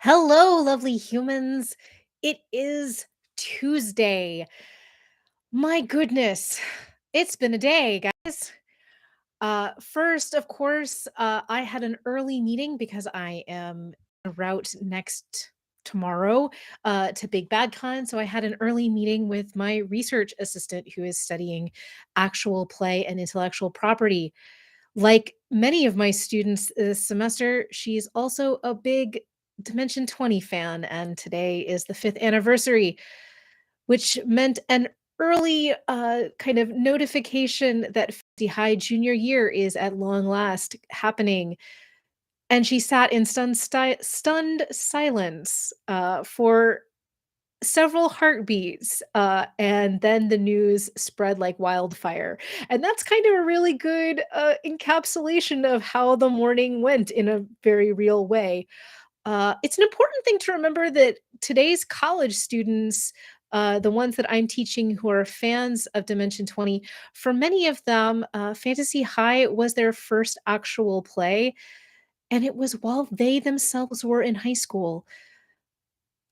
Hello, lovely humans. It is Tuesday. My goodness, it's been a day, guys. First, of course, I had an early meeting because I am en route next tomorrow to BigBadCon. So I had an early meeting with my research assistant who is studying actual play and intellectual property. Like many of my students this semester, she's also a big Dimension 20 fan, and today is the fifth anniversary, which meant an early kind of notification that 50 High junior year is at long last happening. And she sat in stunned silence for several heartbeats, and then the news spread like wildfire. And that's kind of a really good encapsulation of how the morning went in a very real way. It's an important thing to remember that today's college students, the ones that I'm teaching who are fans of Dimension 20, for many of them, Fantasy High was their first actual play, and it was while they themselves were in high school.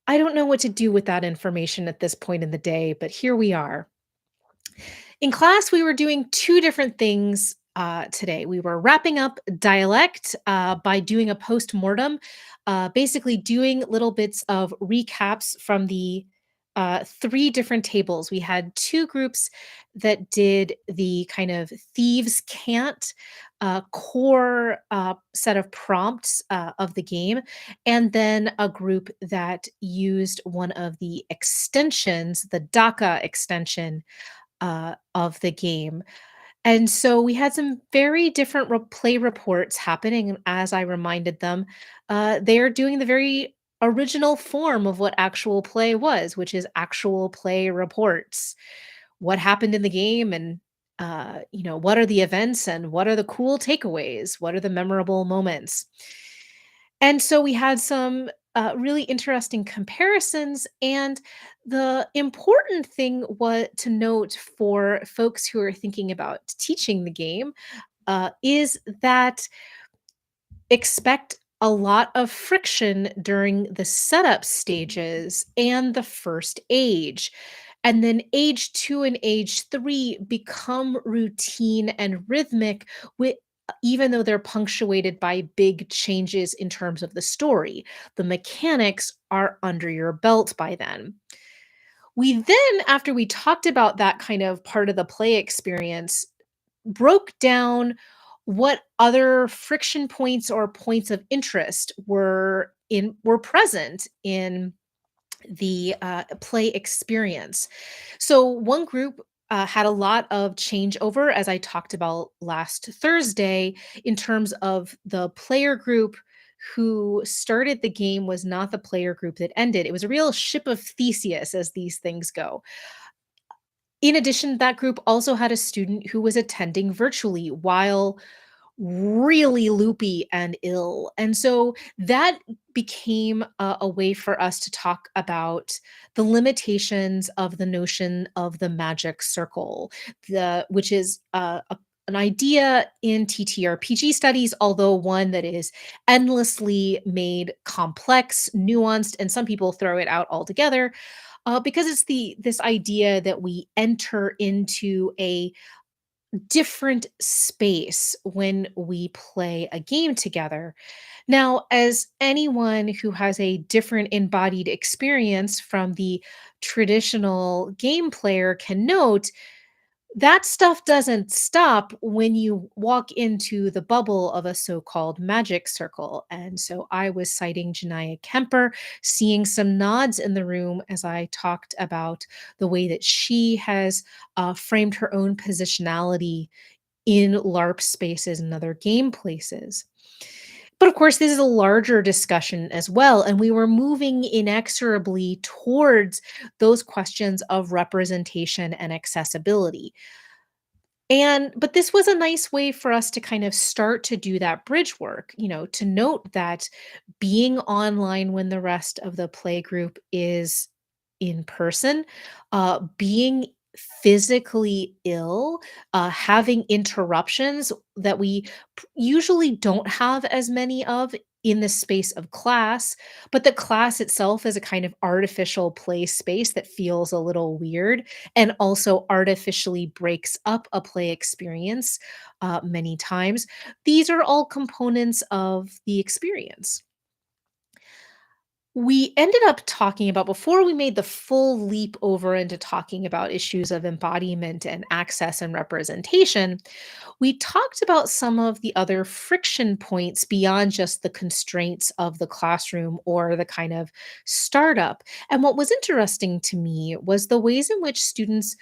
I don't know what to do with that information at this point in the day, but here we are. In class, we were doing two different things today. We were wrapping up dialect by doing a post mortem, basically doing little bits of recaps from the three different tables. We had two groups that did the kind of thieves' cant core set of prompts of the game, and then a group that used one of the extensions, the DACA extension of the game. And so we had some very different play reports happening. And as I reminded them, they are doing the very original form of what actual play was, which is actual play reports. What happened in the game, and what are the events, and what are the cool takeaways? What are the memorable moments? And so we had some really interesting comparisons. And the important thing was to note for folks who are thinking about teaching the game is that expect a lot of friction during the setup stages and the first age. And then age two and age three become routine and rhythmic with even though they're punctuated by big changes in terms of the story. The mechanics are under your belt by then. We then, after we talked about that kind of part of the play experience, broke down what other friction points or points of interest were present in the play experience. So one group had a lot of changeover, as I talked about last Thursday, in terms of the player group who started the game was not the player group that ended. It was a real ship of Theseus, as these things go. In addition, that group also had a student who was attending virtually while really loopy and ill. And so that became a way for us to talk about the limitations of the notion of the magic circle, which is an idea in TTRPG studies, although one that is endlessly made complex, nuanced, and some people throw it out altogether because it's this idea that we enter into a different space when we play a game together. Now, as anyone who has a different embodied experience from the traditional game player can note, that stuff doesn't stop when you walk into the bubble of a so-called magic circle. And so I was citing Janaya Kemper, seeing some nods in the room as I talked about the way that she has framed her own positionality in LARP spaces and other game places. But of course, this is a larger discussion as well. And we were moving inexorably towards those questions of representation and accessibility. But this was a nice way for us to kind of start to do that bridge work, to note that being online when the rest of the play group is in person, being physically ill, having interruptions that we usually don't have as many of in the space of class, but the class itself is a kind of artificial play space that feels a little weird and also artificially breaks up a play experience many times. These are all components of the experience. We ended up talking about before we made the full leap over into talking about issues of embodiment and access and representation. We talked about some of the other friction points beyond just the constraints of the classroom or the kind of startup. And what was interesting to me was the ways in which students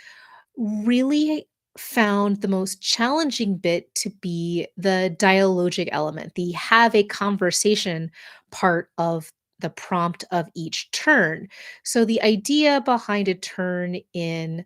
really found the most challenging bit to be the dialogic element, the have a conversation part of the prompt of each turn. So the idea behind a turn in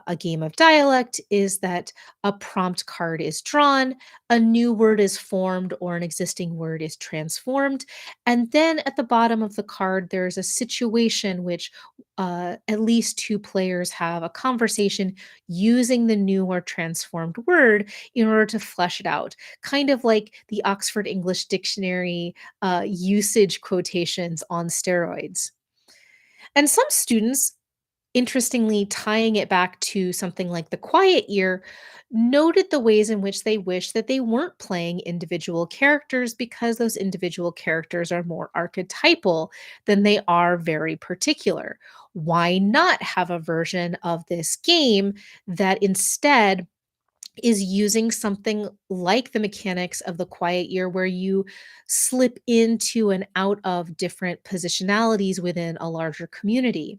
a game of dialect is that a prompt card is drawn, a new word is formed, or an existing word is transformed. And then at the bottom of the card, there's a situation which at least two players have a conversation using the new or transformed word in order to flesh it out. Kind of like the Oxford English Dictionary usage quotations on steroids. And some students, interestingly, tying it back to something like The Quiet Year, noted the ways in which they wish that they weren't playing individual characters because those individual characters are more archetypal than they are very particular. Why not have a version of this game that instead is using something like the mechanics of The Quiet Year, where you slip into and out of different positionalities within a larger community?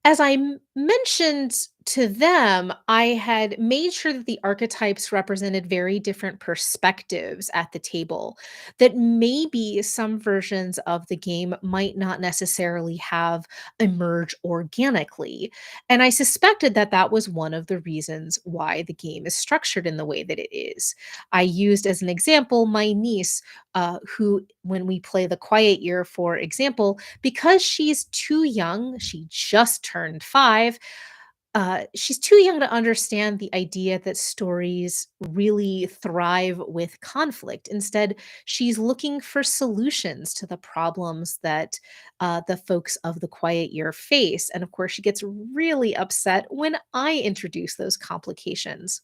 As I mentioned to them, I had made sure that the archetypes represented very different perspectives at the table, that maybe some versions of the game might not necessarily have emerge organically. And I suspected that that was one of the reasons why the game is structured in the way that it is. I used as an example my niece, who, when we play The Quiet Year, for example, because she's too young, she just turned 5, she's too young to understand the idea that stories really thrive with conflict. Instead, she's looking for solutions to the problems that the folks of The Quiet Year face. And of course, she gets really upset when I introduce those complications.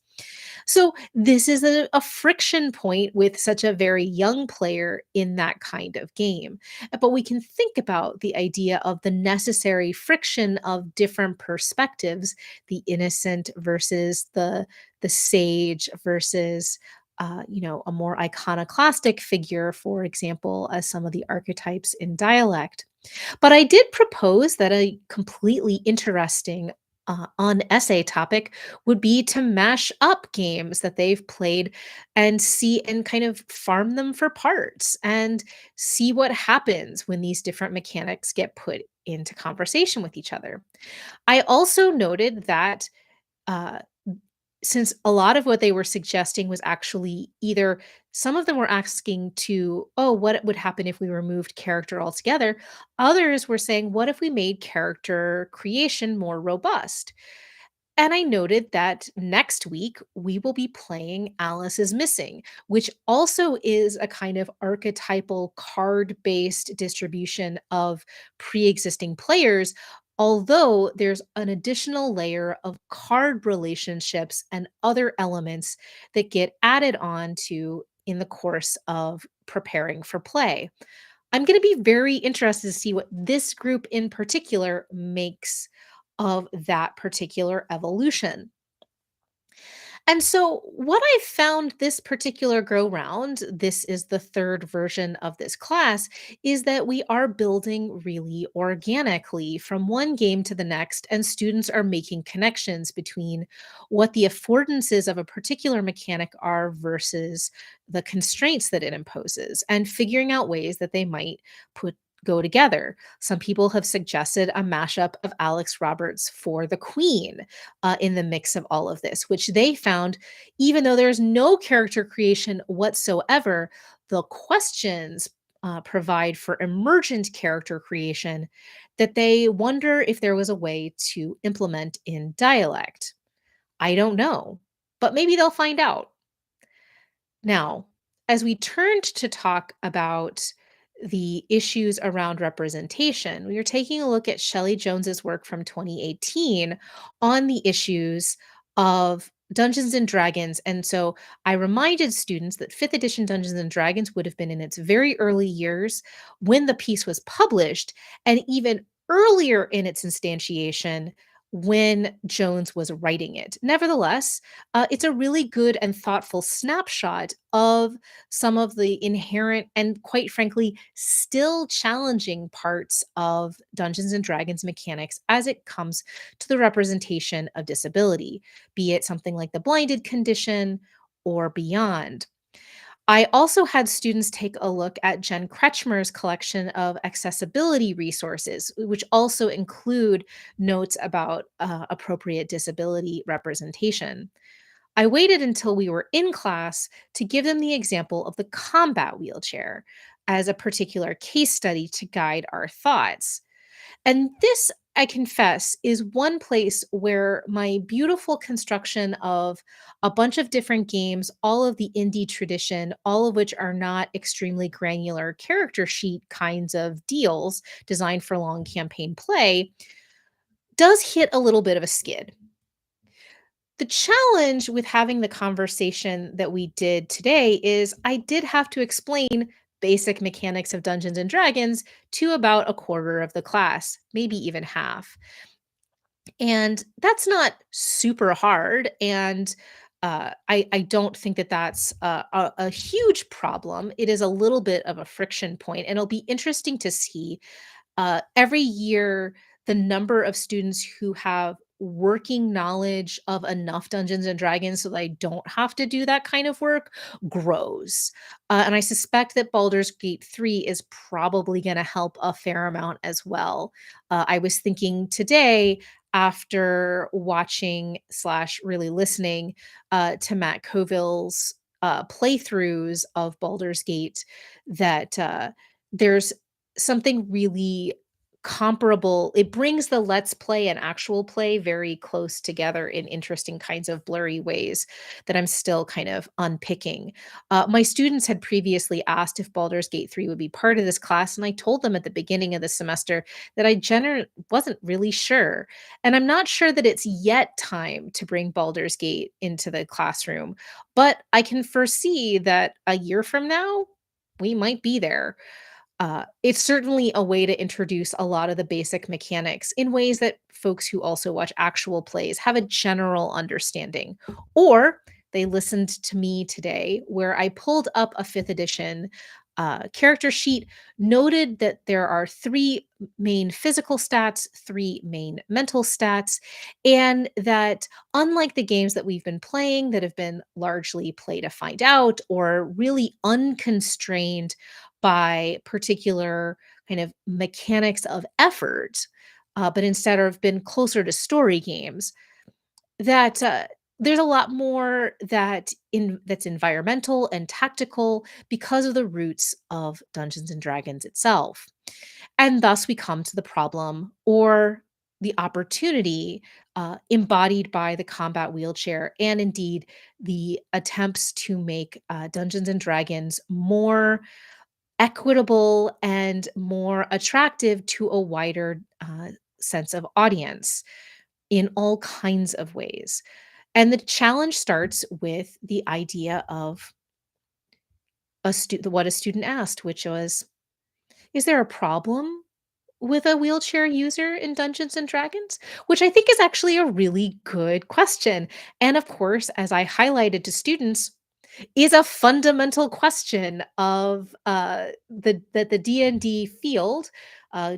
So this is a friction point with such a very young player in that kind of game. But we can think about the idea of the necessary friction of different perspectives, the innocent versus the sage versus a more iconoclastic figure, for example, as some of the archetypes in dialect. But I did propose that a completely interesting on essay topic would be to mash up games that they've played and see and kind of farm them for parts and see what happens when these different mechanics get put into conversation with each other. I also noted that uh, since a lot of what they were suggesting was actually either some of them were asking to, oh, what would happen if we removed character altogether? Others were saying, what if we made character creation more robust? And I noted that next week we will be playing Alice is Missing, which also is a kind of archetypal card based distribution of pre existing players. Although there's an additional layer of card relationships and other elements that get added on to in the course of preparing for play. I'm going to be very interested to see what this group in particular makes of that particular evolution. And so, what I found this particular go round, this is the third version of this class, is that we are building really organically from one game to the next, and students are making connections between what the affordances of a particular mechanic are versus the constraints that it imposes, and figuring out ways that they might put go together. Some people have suggested a mashup of Alex Roberts for the Queen in the mix of all of this, which they found, even though there's no character creation whatsoever, the questions provide for emergent character creation that they wonder if there was a way to implement in dialect. I don't know, but maybe they'll find out. Now, as we turned to talk about the issues around representation, we were taking a look at Shelley Jones's work from 2018 on the issues of Dungeons and Dragons. And so I reminded students that 5th edition Dungeons and Dragons would have been in its very early years when the piece was published, and even earlier in its instantiation when Jones was writing it. Nevertheless, it's a really good and thoughtful snapshot of some of the inherent and, quite frankly, still challenging parts of Dungeons and Dragons mechanics as it comes to the representation of disability, be it something like the blinded condition or beyond. I also had students take a look at Jen Kretschmer's collection of accessibility resources, which also include notes about appropriate disability representation. I waited until we were in class to give them the example of the combat wheelchair as a particular case study to guide our thoughts. And this, I confess, is one place where my beautiful construction of a bunch of different games, all of the indie tradition, all of which are not extremely granular character sheet kinds of deals designed for long campaign play, does hit a little bit of a skid. The challenge with having the conversation that we did today is I did have to explain basic mechanics of Dungeons and Dragons to about a quarter of the class, maybe even half. And that's not super hard. And I don't think that that's a huge problem. It is a little bit of a friction point, and it'll be interesting to see every year the number of students who have working knowledge of enough Dungeons and Dragons so that I don't have to do that kind of work grows. And I suspect that Baldur's Gate 3 is probably going to help a fair amount as well. I was thinking today, after watching slash really listening to Matt Coville's playthroughs of Baldur's Gate, that there's something really comparable. It brings the let's play and actual play very close together in interesting kinds of blurry ways that I'm still kind of unpicking. My students had previously asked if Baldur's Gate 3 would be part of this class, and I told them at the beginning of the semester that I wasn't really sure. And I'm not sure that it's yet time to bring Baldur's Gate into the classroom, but I can foresee that a year from now, we might be there. It's certainly a way to introduce a lot of the basic mechanics in ways that folks who also watch actual plays have a general understanding. Or they listened to me today, where I pulled up a 5th edition character sheet, noted that there are three main physical stats, three main mental stats, and that unlike the games that we've been playing that have been largely play to find out or really unconstrained by particular kind of mechanics of effort, but instead have been closer to story games, that there's a lot more that's environmental and tactical because of the roots of Dungeons and Dragons itself. And thus we come to the problem or the opportunity embodied by the combat wheelchair and indeed the attempts to make Dungeons and Dragons more equitable and more attractive to a wider sense of audience in all kinds of ways. And the challenge starts with the idea of what a student asked, which was, is there a problem with a wheelchair user in Dungeons and Dragons? Which I think is actually a really good question. And of course, as I highlighted to students, is a fundamental question of the D&D field. Uh,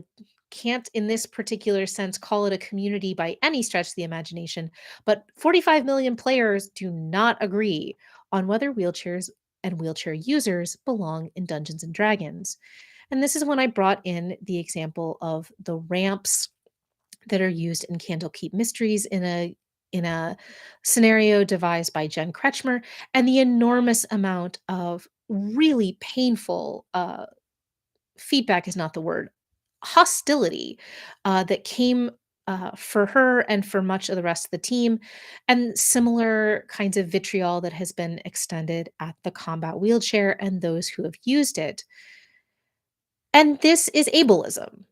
can't in this particular sense call it a community by any stretch of the imagination, but 45 million players do not agree on whether wheelchairs and wheelchair users belong in Dungeons and Dragons. And this is when I brought in the example of the ramps that are used in Candlekeep Mysteries in a scenario devised by Jen Kretschmer, and the enormous amount of really painful feedback is not the word, hostility that came for her and for much of the rest of the team, and similar kinds of vitriol that has been extended at the combat wheelchair and those who have used it. And this is ableism.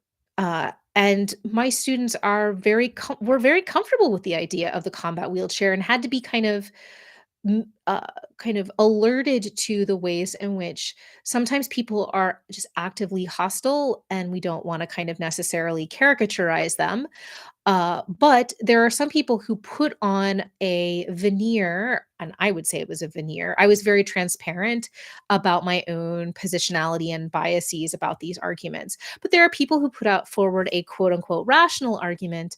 And my students are were very comfortable with the idea of the combat wheelchair and had to be m- uh, kind of alerted to the ways in which sometimes people are just actively hostile, and we don't want to kind of necessarily caricaturize them, but there are some people who put on a veneer, and I would say it was a veneer. I was very transparent about my own positionality and biases about these arguments. But there are people who put out forward a quote unquote rational argument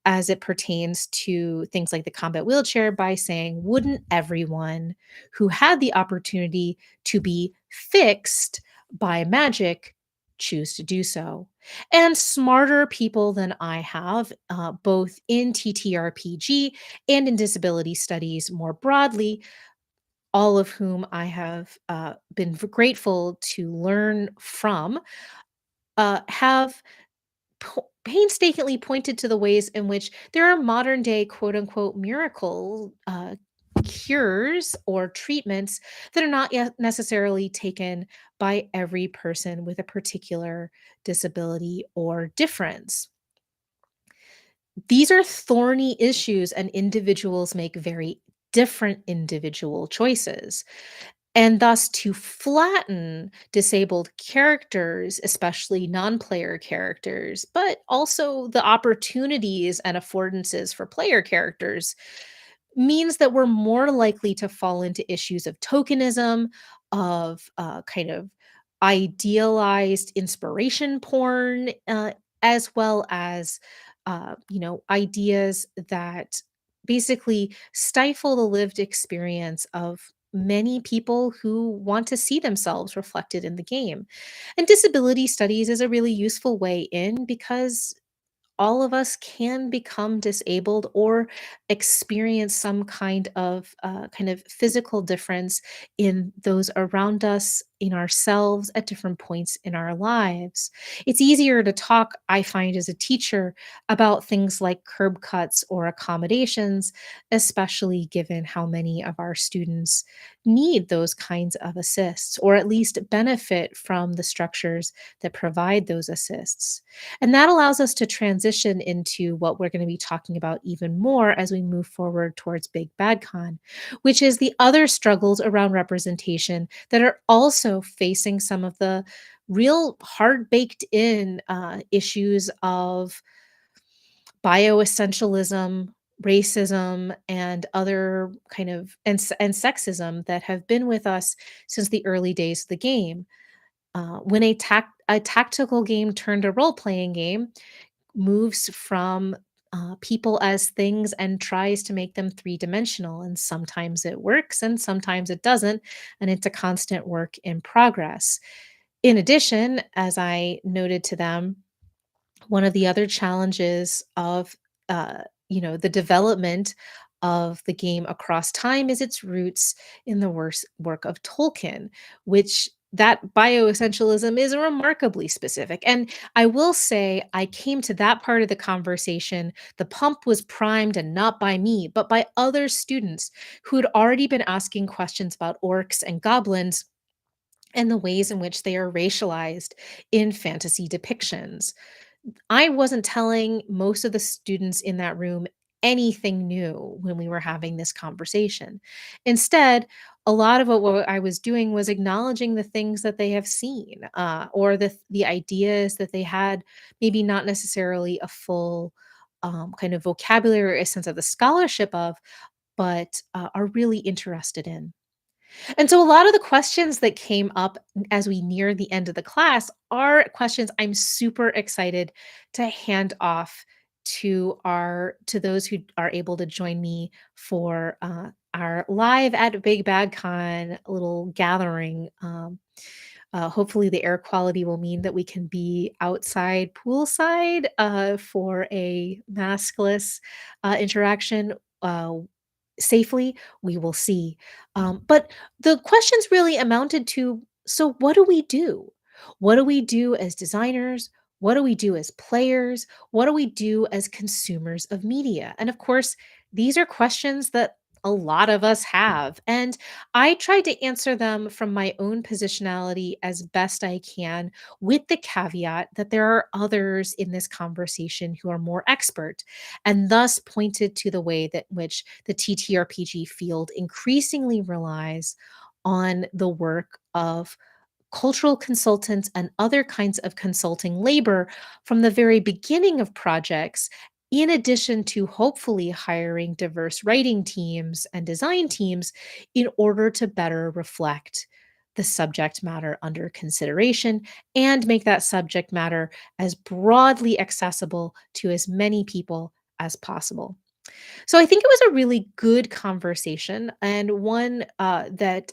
as it pertains to things like the combat wheelchair by saying, wouldn't everyone who had the opportunity to be fixed by magic choose to do so? And smarter people than I have, both in TTRPG and in disability studies more broadly, all of whom I have been grateful to learn from, have painstakingly pointed to the ways in which there are modern day quote unquote miracle cures or treatments that are not yet necessarily taken by every person with a particular disability or difference. These are thorny issues, and individuals make very different individual choices. And thus, to flatten disabled characters, especially non player characters, but also the opportunities and affordances for player characters, means that we're more likely to fall into issues of tokenism, of kind of idealized inspiration porn, as well as, ideas that basically stifle the lived experience of many people who want to see themselves reflected in the game. And disability studies is a really useful way in because all of us can become disabled or experience some kind of physical difference in those around us, in ourselves at different points in our lives. It's easier to talk, I find, as a teacher about things like curb cuts or accommodations, especially given how many of our students need those kinds of assists, or at least benefit from the structures that provide those assists. And that allows us to transition into what we're going to be talking about even more as we move forward towards Big Bad Con, which is the other struggles around representation that are also facing some of the real hard baked in issues of bioessentialism, racism, and other and sexism that have been with us since the early days of the game. When a tactical game turned a role playing game moves from people as things and tries to make them three dimensional. And sometimes it works and sometimes it doesn't. And it's a constant work in progress. In addition, as I noted to them, one of the other challenges of the development of the game across time is its roots in the work of Tolkien, which that bioessentialism is remarkably specific. And I will say I came to that part of the conversation, the pump was primed, and not by me but by other students who had already been asking questions about orcs and goblins and the ways in which they are racialized in fantasy depictions. I wasn't telling most of the students in that room anything new when we were having this conversation. Instead, a lot of what I was doing was acknowledging the things that they have seen, or the ideas that they had, maybe not necessarily a full kind of vocabulary or a sense of the scholarship of, but are really interested in. And so a lot of the questions that came up as we near the end of the class are questions I'm super excited to hand off to those who are able to join me for our live at Big Bad Con little gathering. Hopefully, the air quality will mean that we can be outside poolside for a maskless interaction. Safely, we will see. But the questions really amounted to, so what do we do? What do we do as designers? What do we do as players? What do we do as consumers of media? And of course, these are questions that a lot of us have. And I try to answer them from my own positionality as best I can, with the caveat that there are others in this conversation who are more expert, and thus pointed to the way that which the TTRPG field increasingly relies on the work of cultural consultants and other kinds of consulting labor from the very beginning of projects, in addition to hopefully hiring diverse writing teams and design teams in order to better reflect the subject matter under consideration and make that subject matter as broadly accessible to as many people as possible. So I think it was a really good conversation, and one that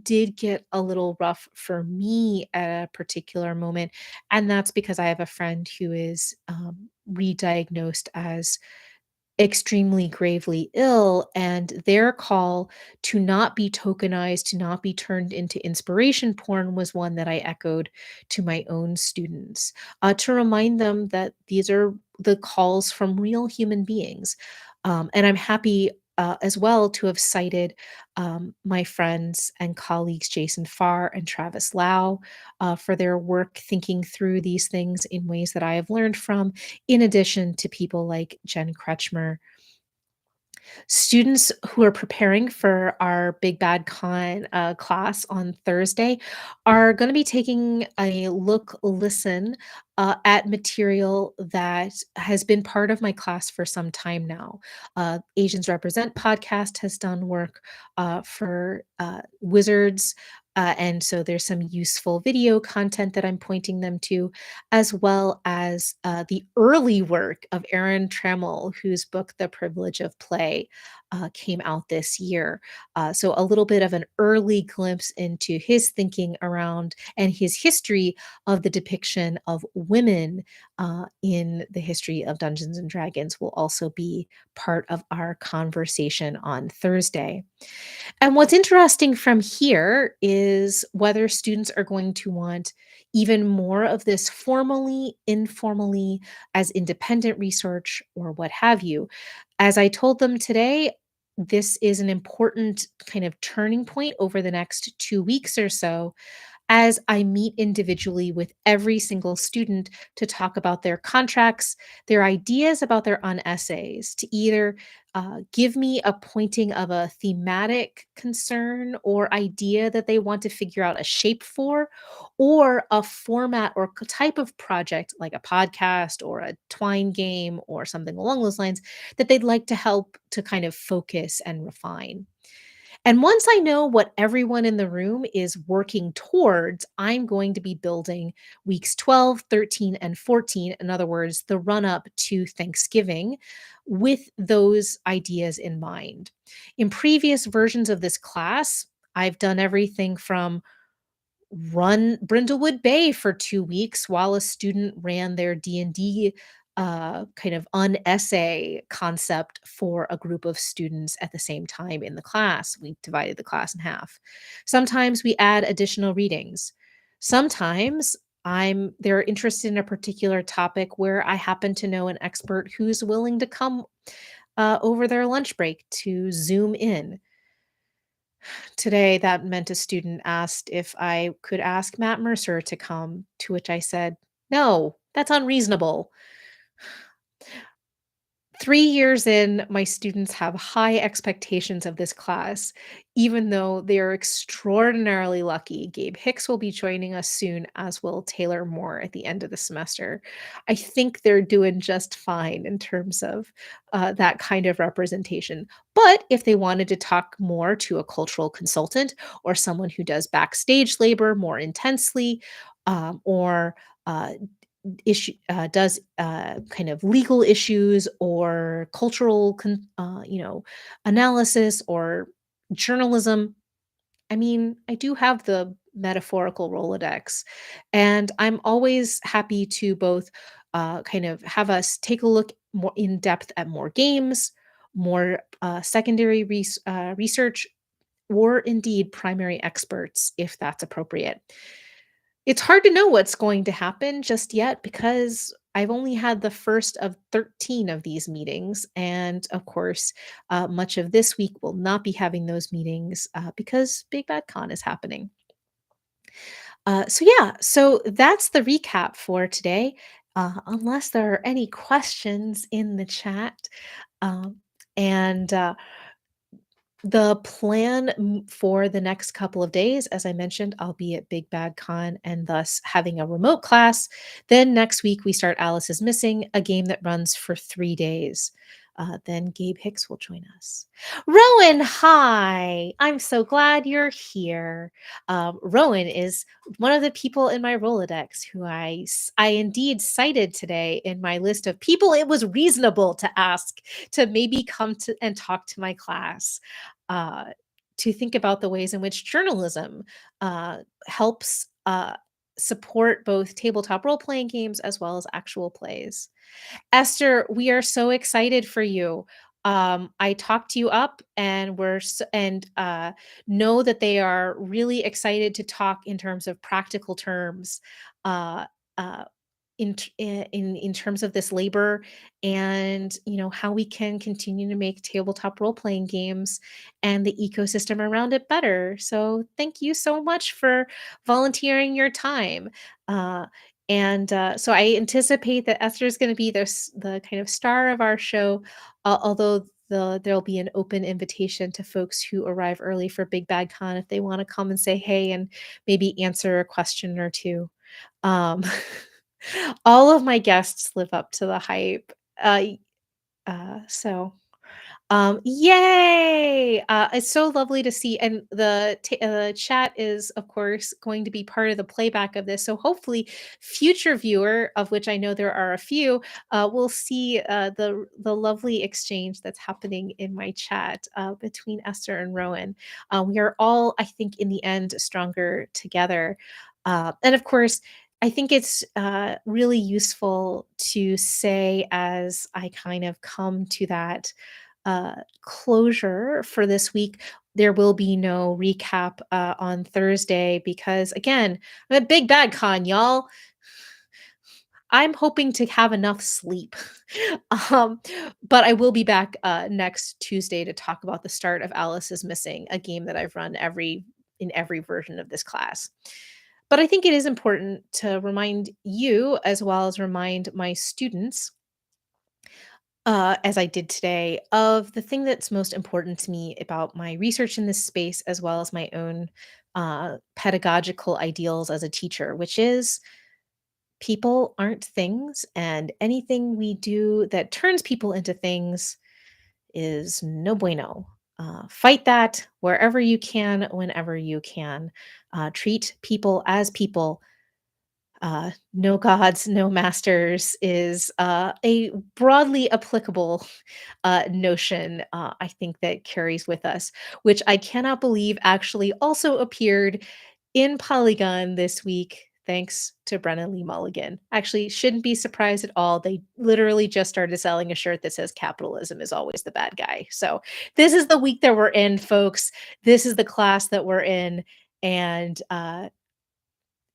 did get a little rough for me at a particular moment. And that's because I have a friend who is re-diagnosed as extremely gravely ill, and their call to not be tokenized, to not be turned into inspiration porn, was one that I echoed to my own students, to remind them that these are the calls from real human beings. And I'm happy as well to have cited my friends and colleagues Jason Farr and Travis Lau for their work thinking through these things in ways that I have learned from, in addition to people like Jen Kretschmer. Students who are preparing for our BigBadCon class on Thursday are going to be taking a look, listen at material that has been part of my class for some time now. Asians Represent podcast has done work for Wizards. And so there's some useful video content that I'm pointing them to, as well as the early work of Aaron Trammell, whose book, The Privilege of Play, came out this year. So a little bit of an early glimpse into his thinking around and his history of the depiction of women in the history of Dungeons and Dragons will also be part of our conversation on Thursday. And what's interesting from here is whether students are going to want even more of this formally, informally, as independent research or what have you. As I told them today, this is an important kind of turning point over the next 2 weeks or so, as I meet individually with every single student to talk about their contracts, their ideas about their own essays, to either give me a pointing of a thematic concern or idea that they want to figure out a shape for, or a format or type of project like a podcast or a twine game or something along those lines that they'd like to help to kind of focus and refine. And once I know what everyone in the room is working towards, I'm going to be building weeks 12, 13, and 14. In other words, the run up to Thanksgiving, with those ideas in mind. In previous versions of this class, I've done everything from run Brindlewood Bay for 2 weeks while a student ran their D&D kind of unessay concept for a group of students at the same time in the class. We divided the class in half. Sometimes we add additional readings. Sometimes they're interested in a particular topic where I happen to know an expert who's willing to come over their lunch break to Zoom in. Today, that meant a student asked if I could ask Matt Mercer to come, to which I said, "No, that's unreasonable." 3 years in, my students have high expectations of this class, even though they are extraordinarily lucky. Gabe Hicks will be joining us soon, as will Taylor Moore at the end of the semester. I think they're doing just fine in terms of that kind of representation. But if they wanted to talk more to a cultural consultant or someone who does backstage labor more intensely, or issue does kind of legal issues or cultural analysis or journalism. I mean, I do have the metaphorical Rolodex, and I'm always happy to both kind of have us take a look more in depth at more games, more secondary research, or indeed primary experts if that's appropriate. It's hard to know what's going to happen just yet because I've only had the first of 13 of these meetings. And of course, much of this week will not be having those meetings because BigBadCon is happening. So that's the recap for today. Unless there are any questions in the chat. Um, and The plan for the next couple of days, as I mentioned, I'll be at Big Bad Con and thus having a remote class. Then next week, we start Alice is Missing, a game that runs for 3 days. Then Gabe Hicks will join us. Rowan, hi. I'm so glad you're here. Rowan is one of the people in my Rolodex who I indeed cited today in my list of people it was reasonable to ask to maybe come to and talk to my class uh, to think about the ways in which journalism helps support both tabletop role playing games as well as actual plays. Esther, we are so excited for you. I talked you up, and know that they are really excited to talk in terms of practical terms. Uh, uh, in terms of this labor and how we can continue to make tabletop role playing games and the ecosystem around it better. So thank you so much for volunteering your time. So I anticipate that Esther is going to be the kind of star of our show, although there'll be an open invitation to folks who arrive early for Big Bad Con if they want to come and say hey and maybe answer a question or two. Um, all of my guests live up to the hype. So Yay! It's so lovely to see, and the chat is, of course, going to be part of the playback of this. So hopefully, future viewer, of which I know there are a few, will see the lovely exchange that's happening in my chat between Esther and Rowan. We are all, I think, in the end, stronger together. And of course, I think it's really useful to say as I kind of come to that closure for this week. There will be no recap on Thursday because, again, I'm at Big Bad Con, y'all. I'm hoping to have enough sleep. um, but I will be back next Tuesday to talk about the start of Alice is Missing, a game that I've run in every version of this class. But I think it is important to remind you, as well as remind my students, as I did today, of the thing that's most important to me about my research in this space, as well as my own pedagogical ideals as a teacher, which is people aren't things, and anything we do that turns people into things is no bueno. Fight that wherever you can, whenever you can. Treat people as people. No gods, no masters is a broadly applicable notion, I think, that carries with us, which I cannot believe actually also appeared in Polygon this week, thanks to Brennan Lee Mulligan. Actually, shouldn't be surprised at all. They literally just started selling a shirt that says capitalism is always the bad guy. So this is the week that we're in, folks. This is the class that we're in. And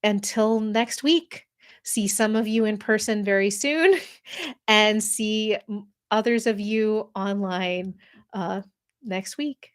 until next week, see some of you in person very soon and see others of you online next week.